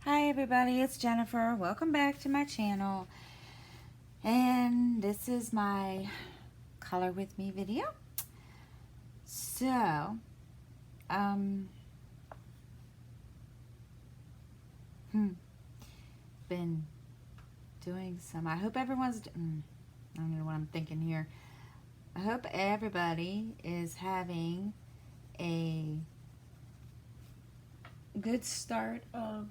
Hi everybody, it's Jennifer. Welcome back to my channel. And this is my color with me video. So, um, been doing some, I hope everyone's, I don't know what I'm thinking here. I hope everybody is having a good start of,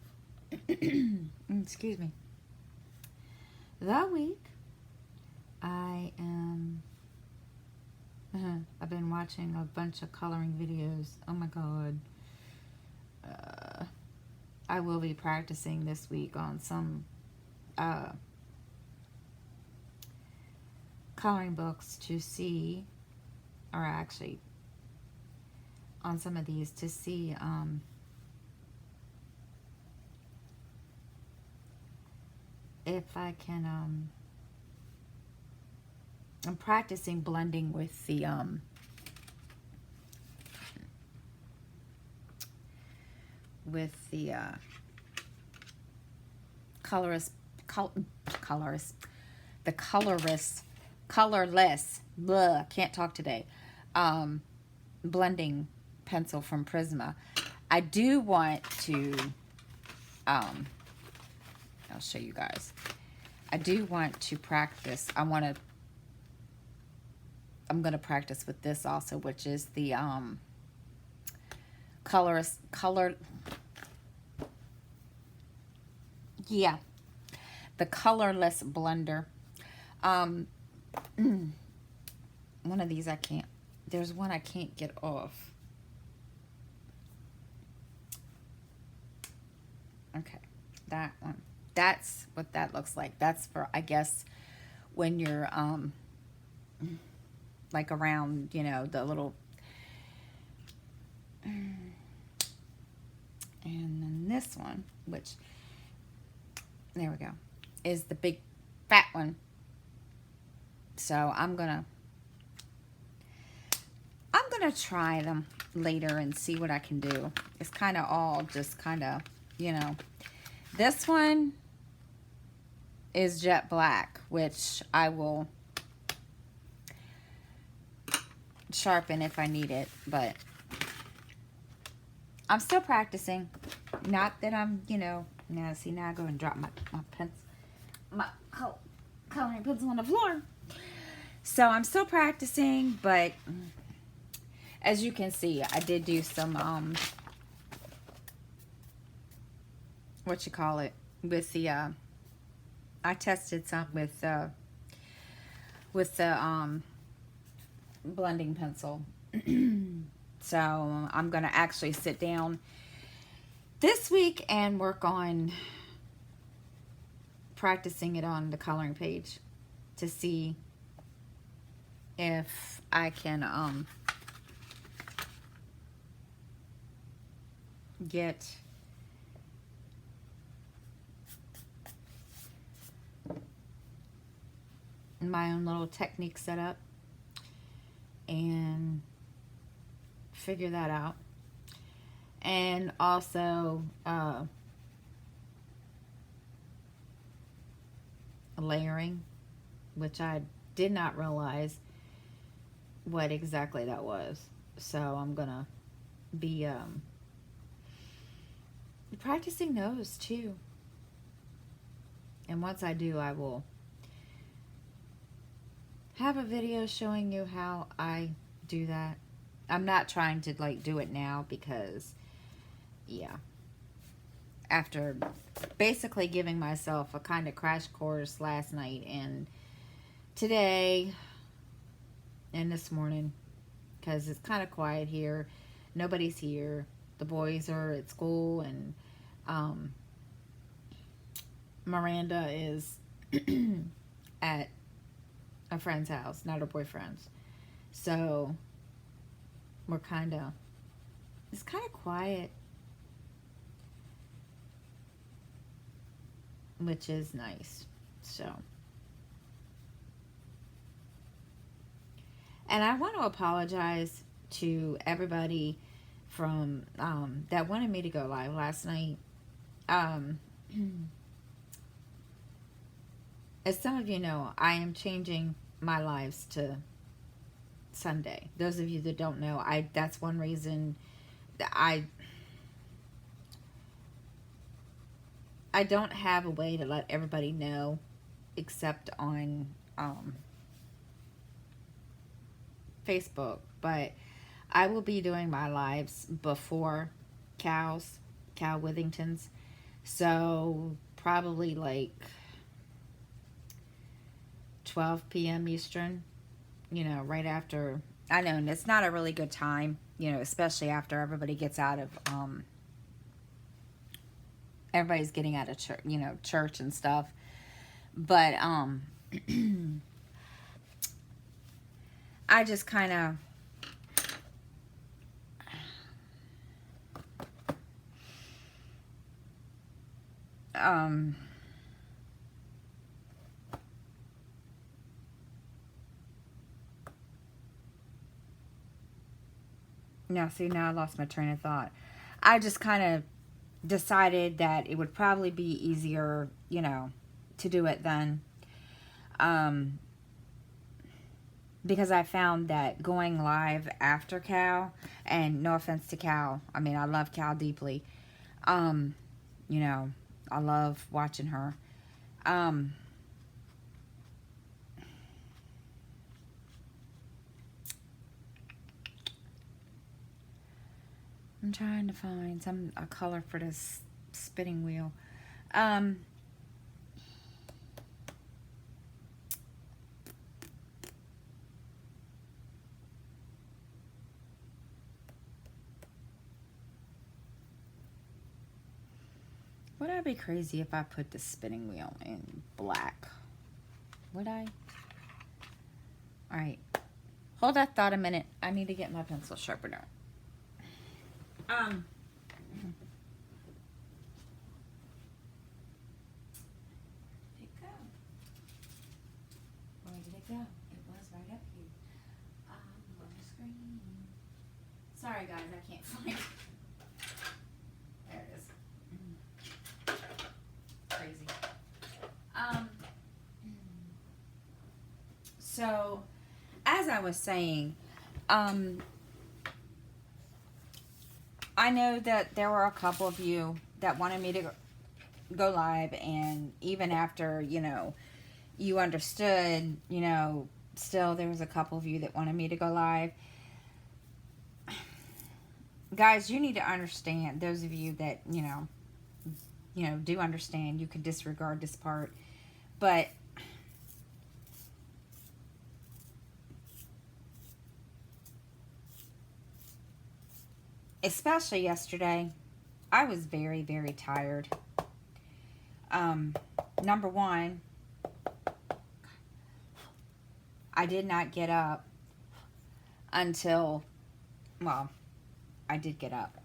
excuse me, the week. I've been watching a bunch of coloring videos. Oh my god. I will be practicing this week on some coloring books to see, or actually on some of these to see if I can I'm practicing blending with the colorless, can't talk today, blending pencil from Prisma. I do want to, I'll show you guys. I do want to practice. I'm going to practice with this also, which is the the colorless blender. One of these I can't, there's one I can't get off. Okay, that one. That's what that looks like. That's for, I guess, when you're like around, you know, the little, and then this one, which, there we go, is the big fat one. So I'm gonna try them later and see what I can do. It's kind of all just kind of, you know, this one is jet black, which I will sharpen if I need it, but I'm still practicing. Not that I'm, you know, now see, now I go and drop my coloring pencil on the floor. So I'm still practicing, but as you can see, I did do some what you call it, with the I tested some with the blending pencil. So I'm gonna actually sit down this week and work on practicing it on the coloring page to see if I can get my own little technique set up and figure that out. And also layering, which I did not realize what exactly that was. So I'm gonna be practicing those too. And once I do, I will have a video showing you how I do that. I'm not trying to like do it now because, yeah, after basically giving myself a kind of crash course last night and today and this morning, because it's kind of quiet here, nobody's here, the boys are at school, and Miranda is at a friend's house, not her boyfriend's. So we're it's kind of quiet, which is nice. So, and I want to apologize to everybody from that wanted me to go live last night Um, as some of you know, I am changing my lives to Sunday. Those of you that don't know, that's one reason that I don't have a way to let everybody know except on Facebook, but I will be doing my lives before Cow Withington's. So probably like 12 p.m. Eastern, right after. I know, and it's not a really good time, especially after everybody gets out of, everybody's getting out of church, church and stuff. But, I just kind of, now see, now I lost my train of thought. I just kind of decided that it would probably be easier, to do it then. Because I found that going live after Cal, and no offense to Cal, I mean, I love Cal deeply. I love watching her. I'm trying to find a color for this spinning wheel. Would I be crazy if I put the spinning wheel in black? Would I? Alright. Hold that thought a minute. I need to get my pencil sharpener. Where did it go? Where did it go? It was right up here. On the screen. Sorry guys, I can't find it. There it is. Crazy. So, as I was saying, I know that there were a couple of you that wanted me to go live, and even after, you understood, still there was a couple of you that wanted me to go live. Guys, you need to understand, those of you that, do understand, you can disregard this part, but especially yesterday, I was very, very tired. Number one, I did not get up until, well, I did get up.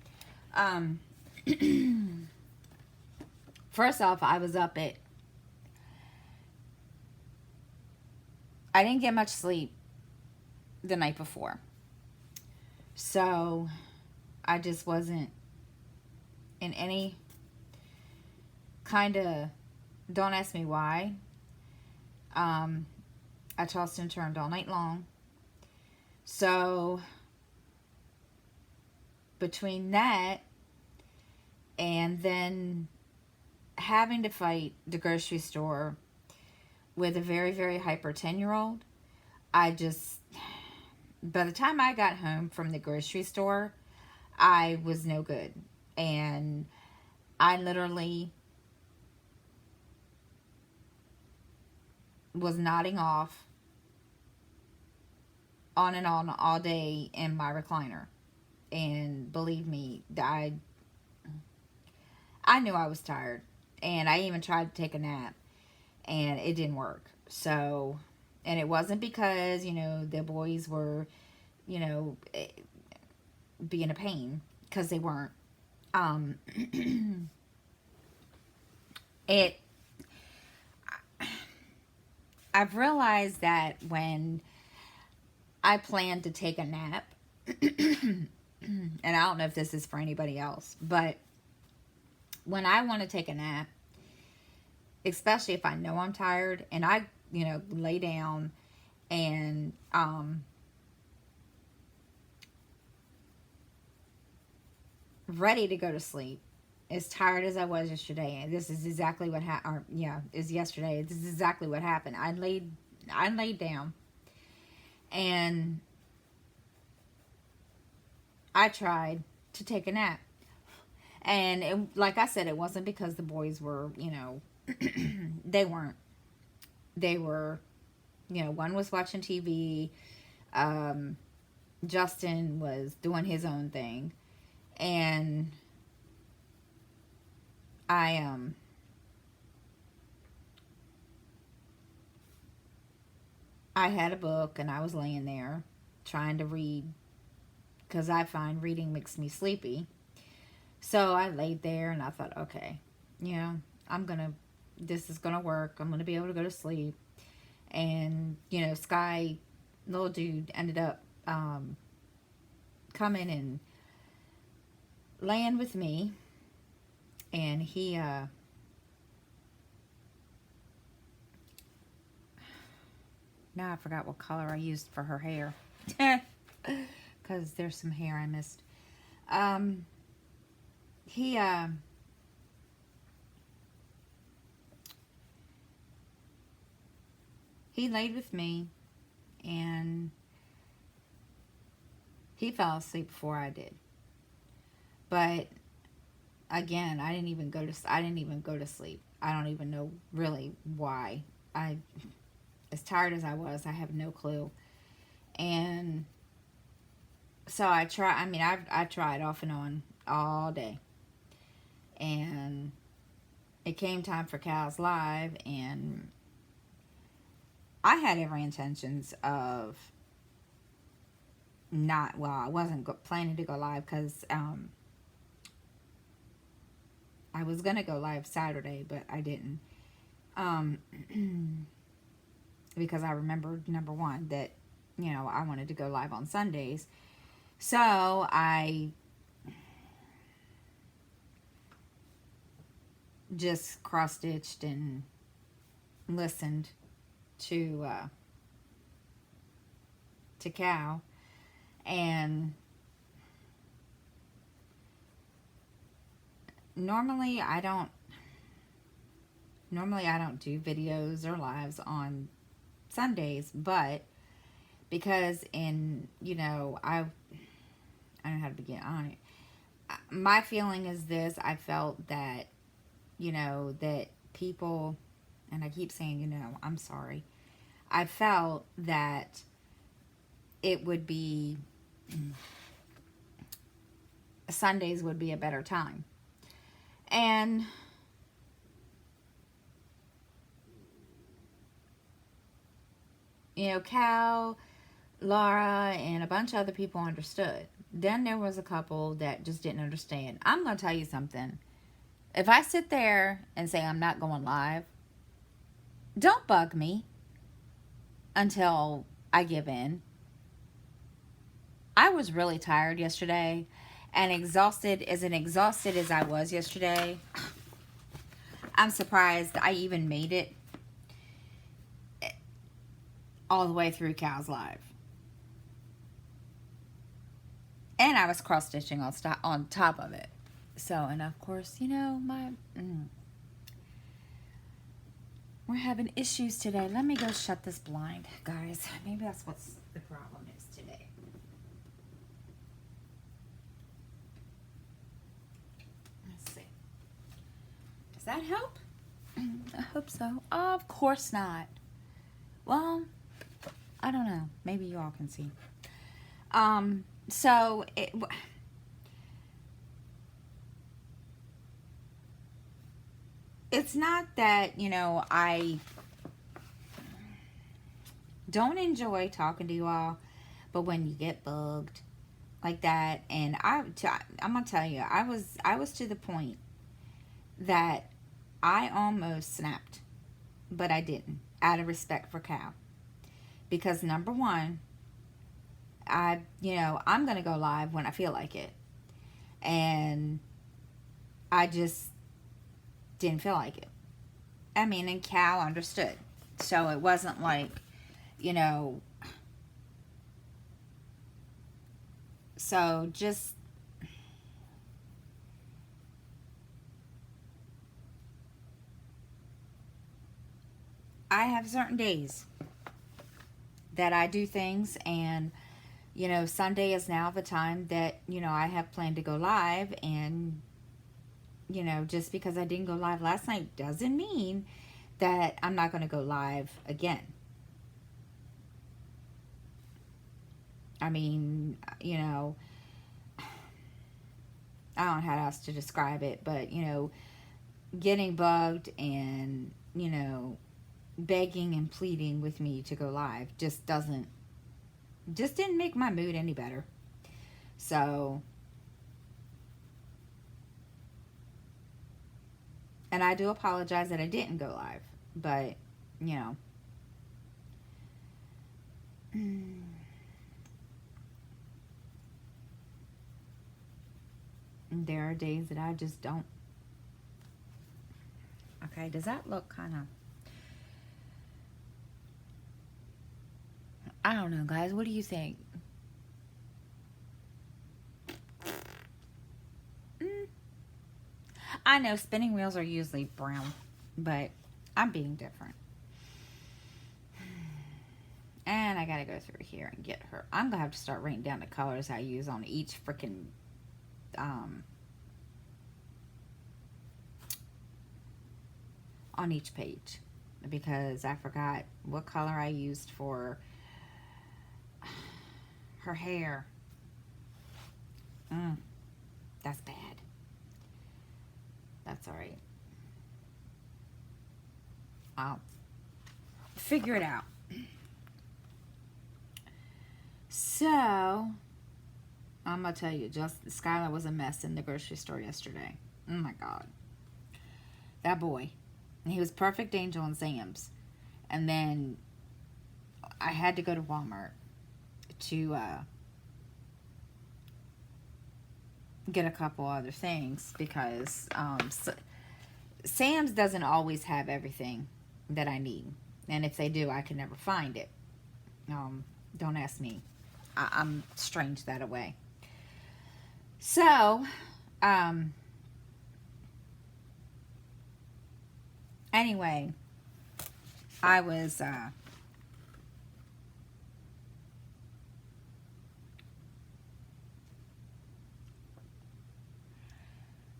First off, I was up at, I didn't get much sleep the night before. So, I just wasn't in any kind of, don't ask me why. I tossed and turned all night long. So, between that and then having to fight the grocery store with a very, very hyper 10-year-old, by the time I got home from the grocery store, I was no good. And I literally was nodding off on and on all day in my recliner. And believe me, I knew I was tired. And I even tried to take a nap. And it didn't work. So, and it wasn't because, the boys were, being a pain. Because they weren't. I've realized that when I plan to take a nap, and I don't know if this is for anybody else, but when I want to take a nap, especially if I know I'm tired, and I, lay down and ready to go to sleep, as tired as I was yesterday, and this is exactly what happened. Yeah, is yesterday. This is exactly what happened. I laid down, and I tried to take a nap, and like I said, it wasn't because the boys were, they weren't. They were, one was watching TV. Um, Justin was doing his own thing, and I I had a book and I was laying there trying to read because I find reading makes me sleepy. So I laid there and I thought, okay, I'm gonna, this is gonna work. I'm gonna be able to go to sleep. And Sky, little dude, ended up coming and laying with me, and he now I forgot what color I used for her hair because there's some hair I missed. Um, he he laid with me, and he fell asleep before I did. But again, I didn't even go to sleep. I don't even know really why. I As tired as I was, I have no clue. And so I tried off and on all day. And it came time for Cal's Live, and I had every intentions of not, well, I wasn't planning to go live because I was going to go live Saturday, but I didn't. Um, because I remembered, number one, that, I wanted to go live on Sundays. So I just cross-stitched and listened to Cal, and normally I don't do videos or lives on Sundays, but because I don't know how to begin on it. My feeling is this: I felt that that people, and I keep saying I'm sorry. I felt that it would be Sundays would be a better time, and Cal, Laura, and a bunch of other people understood. Then there was a couple that just didn't understand. I'm going to tell you something. If I sit there and say I'm not going live, don't bug me until I give in. I was really tired yesterday and exhausted as I was yesterday. I'm surprised I even made it all the way through Cal's Live. And I was cross-stitching on top of it. So, and of course, we're having issues today. Let me go shut this blind, guys. Maybe that's what the problem is today. Let's see. Does that help? I hope so. Of course not. Well, I don't know. Maybe you all can see. So it's not that, I don't enjoy talking to you all, but when you get bugged like that, and I'm gonna tell you, I was to the point that I almost snapped, but I didn't, out of respect for Cal. Because number one, I'm gonna go live when I feel like it. And I just didn't feel like it. I mean, and Cal understood. So it wasn't like, you know, so just, I have certain days that I do things, and, you know, Sunday is now the time that, you know, I have planned to go live, and, you know, just because I didn't go live last night doesn't mean that I'm not going to go live again. I mean, you know, I don't know how else to describe it, but, you know, getting bugged and, you know, begging and pleading with me to go live just didn't make my mood any better. So, and I do apologize that I didn't go live, but, you know, there are days that I just don't. Okay, does that look kind of, I don't know, guys, what do you think? I know spinning wheels are usually brown, but I'm being different. And I gotta go through here and get her. I'm gonna have to start writing down the colors I use on each freaking on each page, because I forgot what color I used for her hair. That's bad. That's all right. I'll figure it out. So, I'm going to tell you, just Skylar was a mess in the grocery store yesterday. Oh my God. That boy. He was perfect angel in Sam's. And then I had to go to Walmart to get a couple other things, because Sam's doesn't always have everything that I need. And if they do, I can never find it. Don't ask me. I'm strange that way. So, anyway, I was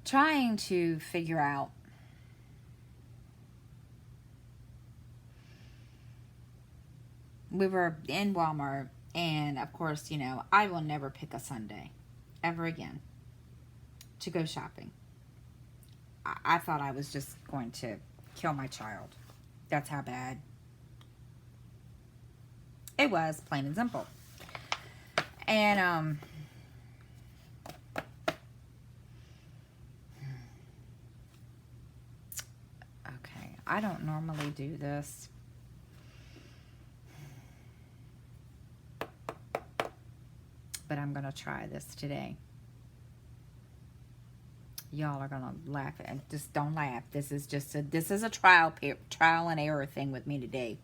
trying to figure out we were in Walmart, and of course, you know, I will never pick a Sunday ever again to go shopping. I thought I was just going to kill my child. That's how bad it was, plain and simple. And okay, I don't normally do this, but I'm gonna try this today. Y'all are gonna laugh, and just don't laugh. This is a trial and error thing with me today,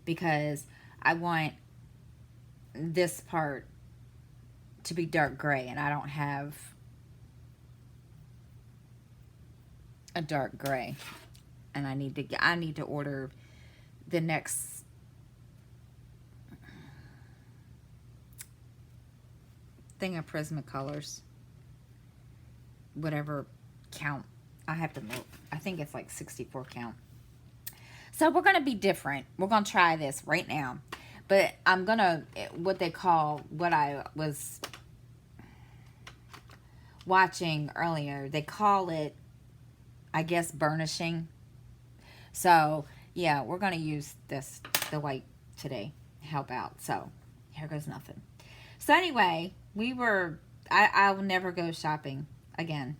because I want this part to be dark gray, and I don't have a dark gray, and I need to order the next thing of Prismacolors, whatever count. I have to look. I think it's like 64 count. So we're going to be different. We're going to try this right now. But I'm going to, what I was watching earlier, they call it, I guess, burnishing. So, yeah, we're going to use the white today, help out. So, here goes nothing. So, anyway, I will never go shopping again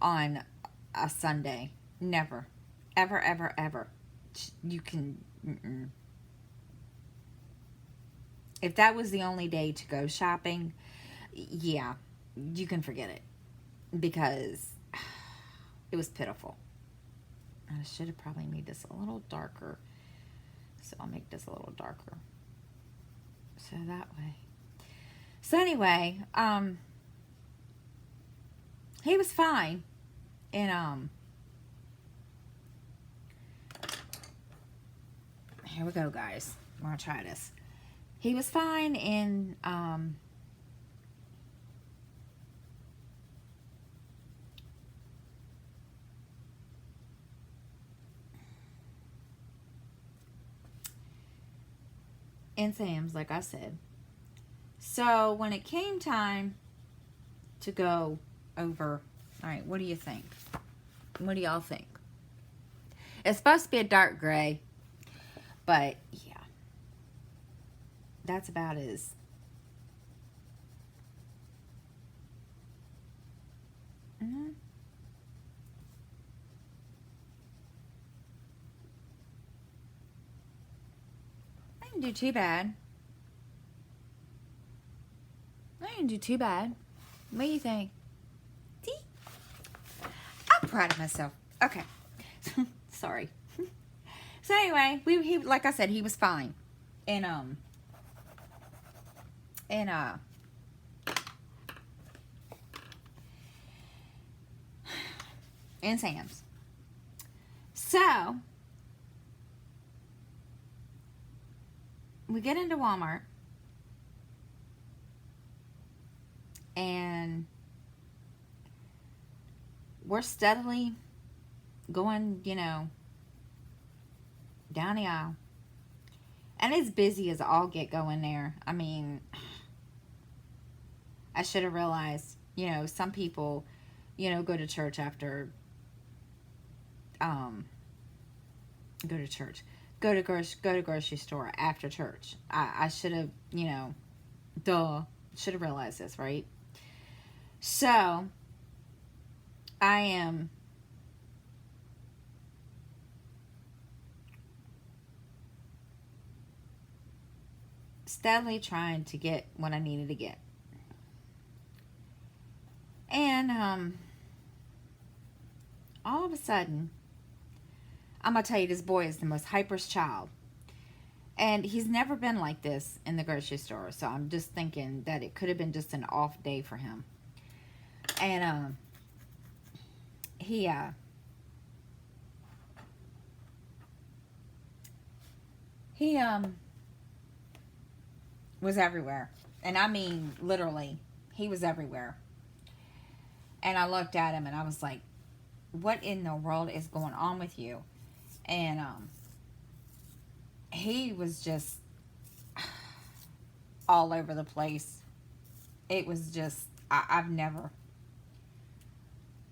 on a Sunday. Never. Ever, ever, ever. You can... If that was the only day to go shopping, yeah, you can forget it. Because It was pitiful. I should have probably made this a little darker. So I'll make this a little darker. So that way. So anyway, he was fine. And here we go, guys. We're gonna try this. He was fine in Sam's, like I said. So when it came time to go over, all right, what do you think? What do y'all think? It's supposed to be a dark gray, but yeah, that's about as I didn't do too bad. I didn't do too bad. What do you think? See? I'm proud of myself. Okay. Sorry. So anyway, he like I said, he was fine. And in Sam's. So we get into Walmart and we're steadily going, you know, down the aisle. And it's busy as all get going there. I mean, I should have realized, you know, some people, you know, go to church after, go to grocery store after church. I should have, you know, should have realized this, right? So, I am steadily trying to get what I needed to get. And all of a sudden, I'm going to tell you, this boy is the most hyperest child. And he's never been like this in the grocery store. So I'm just thinking that it could have been just an off day for him. And he was everywhere. And I mean, literally, he was everywhere. And I looked at him and I was like, what in the world is going on with you? And he was just all over the place. It was just, I've never.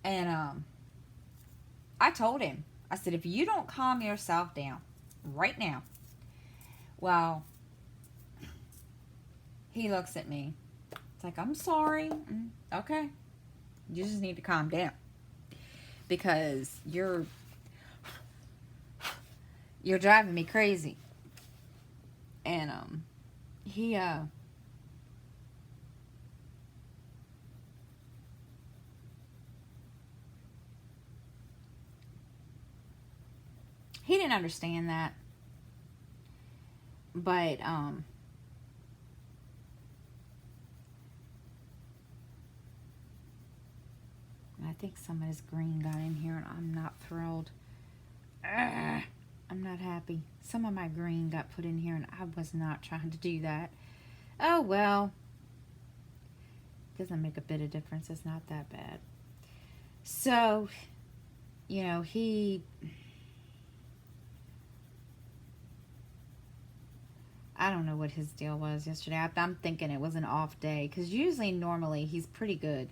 And I told him, I said, if you don't calm yourself down right now, well, he looks at me. It's like, I'm sorry. Okay. You just need to calm down. Because you're driving me crazy. And he didn't understand that. But I think some of this green got in here and I'm not thrilled. I'm not happy. Some of my green got put in here and I was not trying to do that. Oh well. Doesn't make a bit of difference. It's not that bad. So, you know, I don't know what his deal was yesterday. I'm thinking it was an off day. Because usually, normally, he's pretty good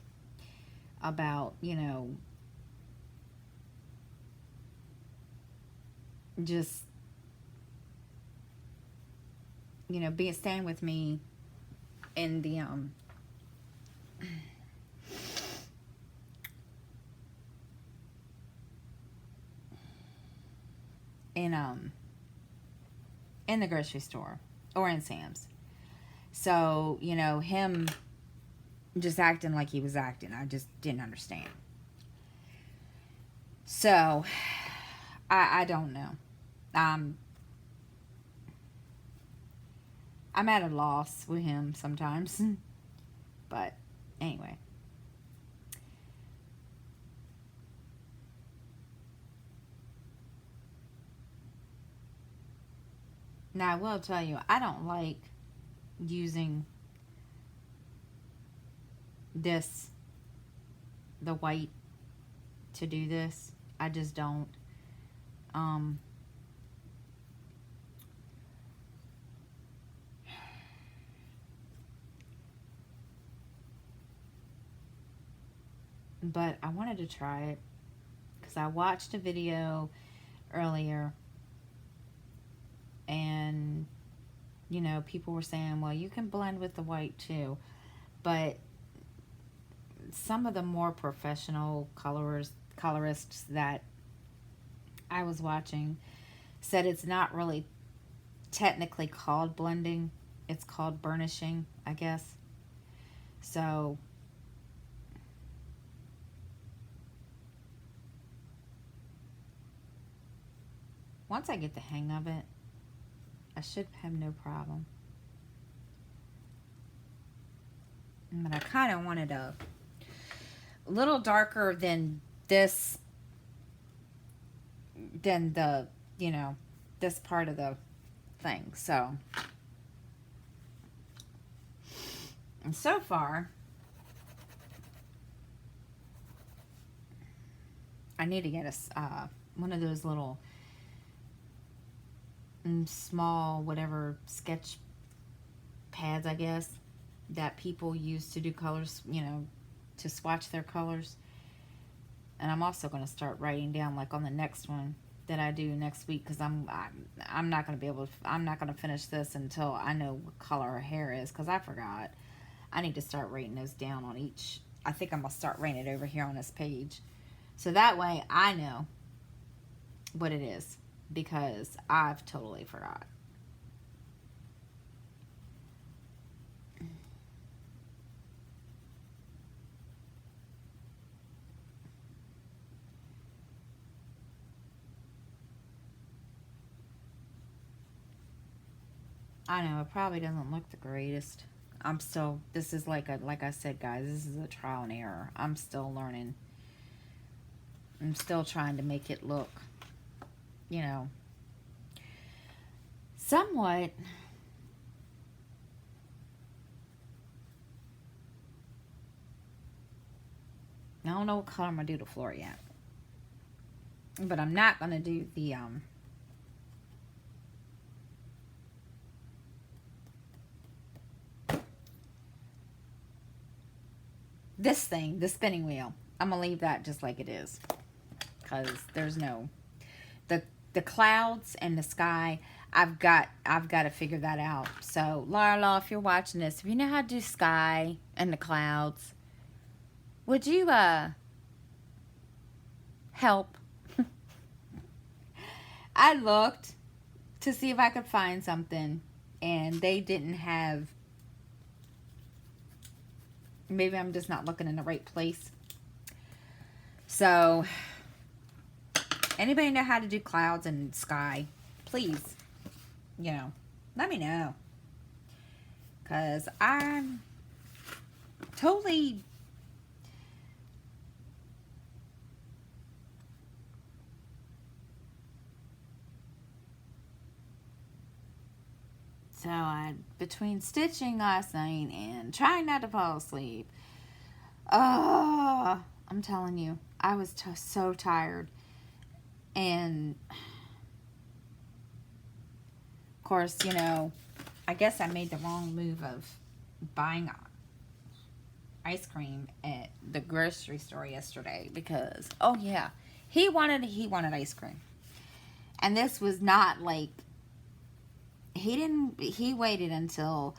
about, you know, just, you know, staying with me in the, in the grocery store or in Sam's. So, you know, him just acting like he was acting, I just didn't understand. So, I don't know. Um, I'm at a loss with him sometimes. But anyway. Now, I will tell you, I don't like using this, the white, to do this. I just don't. Um, but I wanted to try it because I watched a video earlier, and people were saying, well, you can blend with the white too, but some of the more professional colorists that I was watching said it's not really technically called blending, it's called burnishing, I guess. So once I get the hang of it, I should have no problem. But I kind of wanted a little darker than this, than the, this part of the thing. So, and so far, I need to get one of those little small, whatever, sketch pads, I guess, that people use to do colors, to swatch their colors. And I'm also going to start writing down, like on the next one that I do next week, because I'm not going to be able to, I'm not going to finish this until I know what color her hair is, because I forgot. I need to start writing those down on each. I think I'm going to start writing it over here on this page, so that way I know what it is, because I've totally forgot. I know it probably doesn't look the greatest. I'm still, this is like I said, guys, this is a trial and error. I'm still learning. I'm still trying to make it look, somewhat. I don't know what color I'm going to do the floor yet. But I'm not going to do the, this thing, the spinning wheel. I'm going to leave that just like it is. Because there's no, the clouds and the sky, I've got to figure that out. So, Larla, if you're watching this, if you know how to do sky and the clouds, would you, help? I looked to see if I could find something, and they didn't have, maybe I'm just not looking in the right place. So, anybody know how to do clouds and sky? Please, let me know. Because I'm totally, so between stitching last night and trying not to fall asleep, I'm telling you, I was so tired. And of course, I guess I made the wrong move of buying ice cream at the grocery store yesterday, because oh yeah, he wanted ice cream. And this was not like, he waited until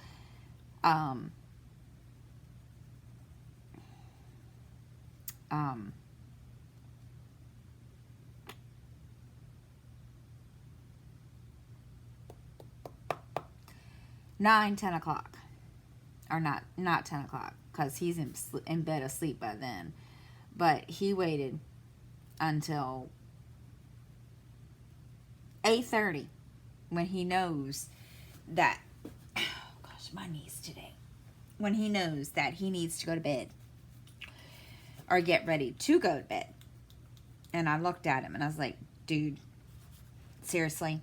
9-10 o'clock, or not 10 o'clock, because he's in bed asleep by then. But he waited until 8:30 when he knows that, oh gosh, my knees today. When he knows that he needs to go to bed or get ready to go to bed. And I looked at him and I was like, dude, seriously?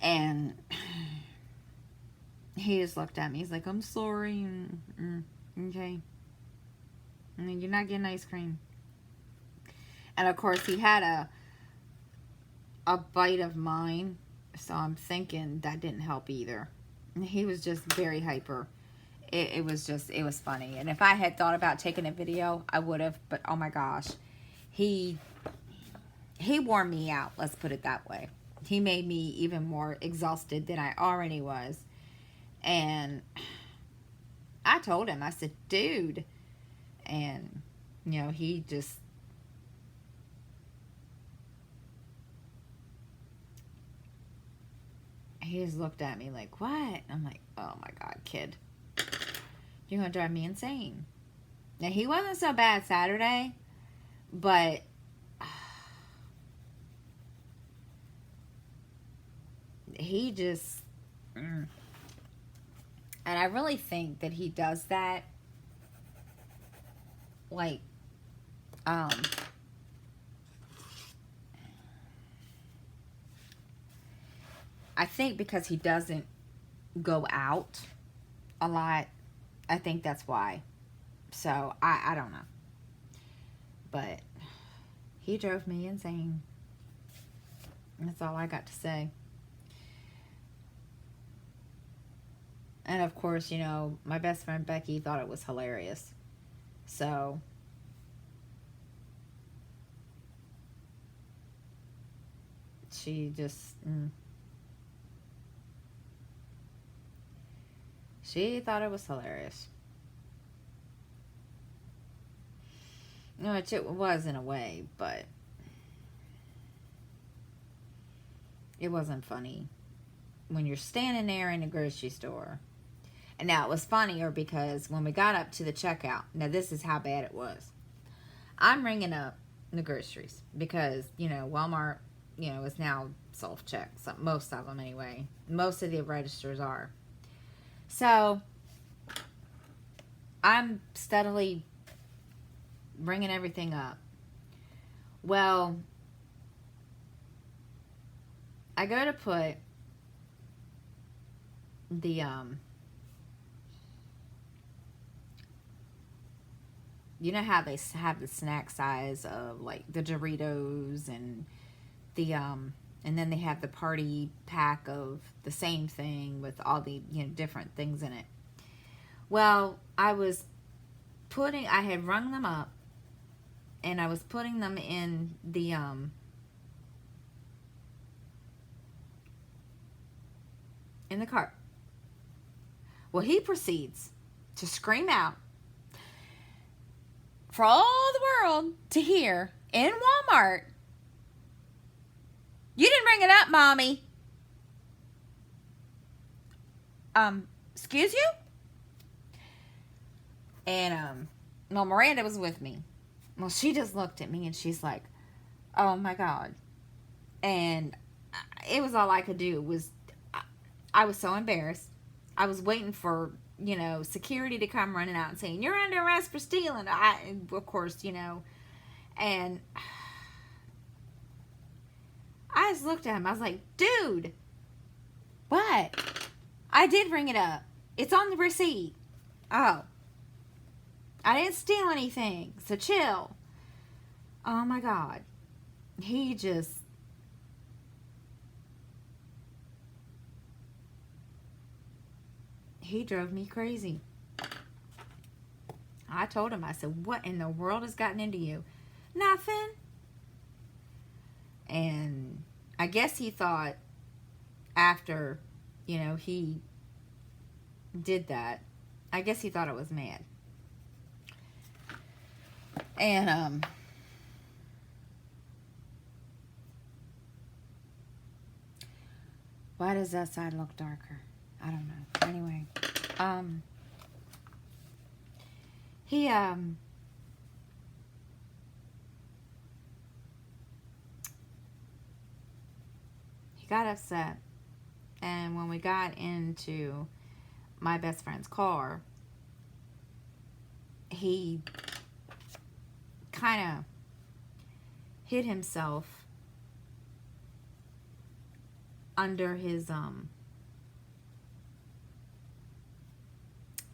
And he just looked at me. He's like, I'm sorry. Okay. And then you're not getting ice cream. And of course, he had a bite of mine. So I'm thinking that didn't help either. And he was just very hyper. It was funny. And if I had thought about taking a video, I would have. But oh my gosh. He wore me out. Let's put it that way. He made me even more exhausted than I already was. And I told him, I said, dude. And, you know, he just, looked at me like, what? I'm like, oh my God, kid. You're going to drive me insane. Now, he wasn't so bad Saturday, but he just, and I really think that he does that, like, I think because he doesn't go out a lot, I think that's why. So, I don't know. But he drove me insane. That's all I got to say. And of course, you know, my best friend Becky thought it was hilarious. So, she just, she thought it was hilarious. Which it was in a way, but it wasn't funny when you're standing there in the grocery store. And now it was funnier because when we got up to the checkout, now this is how bad it was. I'm ringing up the groceries because, you know, Walmart, you know, is now self-check. So most of them anyway. Most of the registers are. So I'm steadily ringing everything up. Well, I go to put the you know how they have the snack size of like the Doritos and the and then they have the party pack of the same thing with all the, you know, different things in it. Well, I had rung them up and I was putting them in the cart. Well, he proceeds to scream out for all the world to hear in Walmart, "You didn't ring it up, Mommy." Excuse you? And, well, Miranda was with me. Well, she just looked at me and she's like, oh my God. And it was all I could do was, I was so embarrassed. I was waiting for, you know, security to come running out and saying, "You're under arrest for stealing." Of course, you know, and I just looked at him. I was like, dude, what? I did ring it up. It's on the receipt. Oh, I didn't steal anything, so chill. Oh my God. He drove me crazy. I told him, I said, what in the world has gotten into you? Nothing. And I guess he thought after, you know, he did that, I guess he thought I was mad. And, why does that side look darker? I don't know. Anyway, he, he got upset. And when we got into my best friend's car, he kind of hid himself under his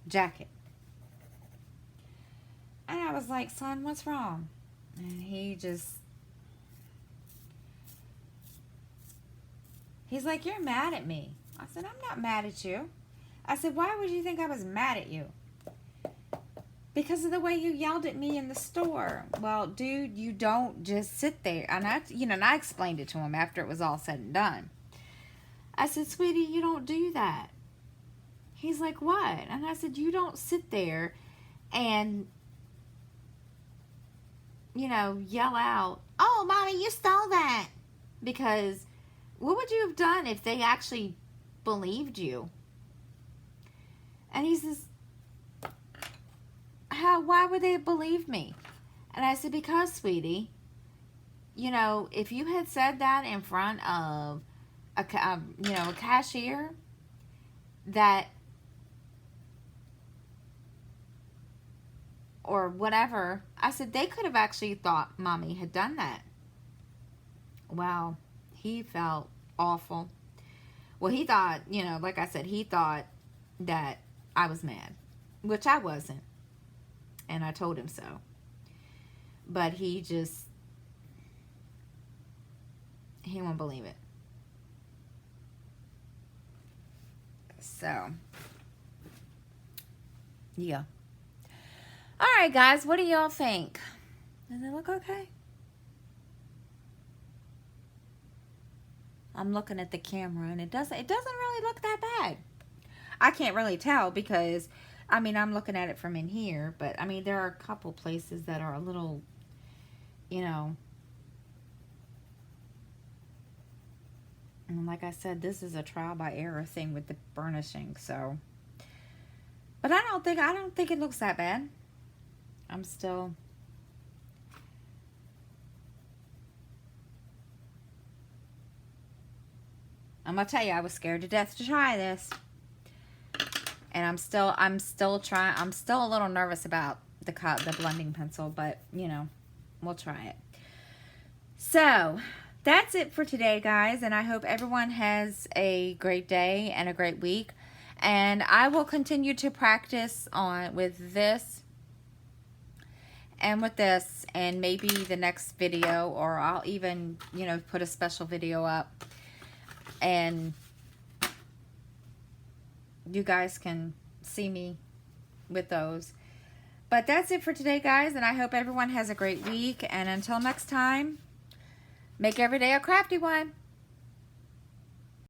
jacket. And I was like, son, what's wrong? And he's like, you're mad at me. I said, I'm not mad at you. I said, why would you think I was mad at you? Because of the way you yelled at me in the store. Well, dude, you don't just sit there. And I explained it to him after it was all said and done. I said, sweetie, you don't do that. He's like, what? And I said, you don't sit there and, yell out, oh, mommy, you stole that. Because what would you have done if they actually believed you? And he says, why would they have believed me? And I said, because, sweetie, if you had said that in front of a cashier, that, or whatever, I said, they could have actually thought mommy had done that. Well, he felt awful. Well, he thought, like I said, he thought that I was mad, which I wasn't. And I told him so. But he won't believe it. So, yeah. All right, guys, what do y'all think? Does it look okay? I'm looking at the camera, and it doesn't really look that bad. I can't really tell because, I'm looking at it from in here, but, there are a couple places that are a little, and like I said, this is a trial by error thing with the burnishing, so. But I don't think it looks that bad. I'm gonna tell you, I was scared to death to try this. And I'm still trying. I'm still a little nervous about the blending pencil, but we'll try it. So that's it for today, guys, and I hope everyone has a great day and a great week. And I will continue to practice with this and with this, and maybe the next video, or I'll even put a special video up, and you guys can see me with those. But that's it for today, guys, and I hope everyone has a great week. And until next time, make every day a crafty one.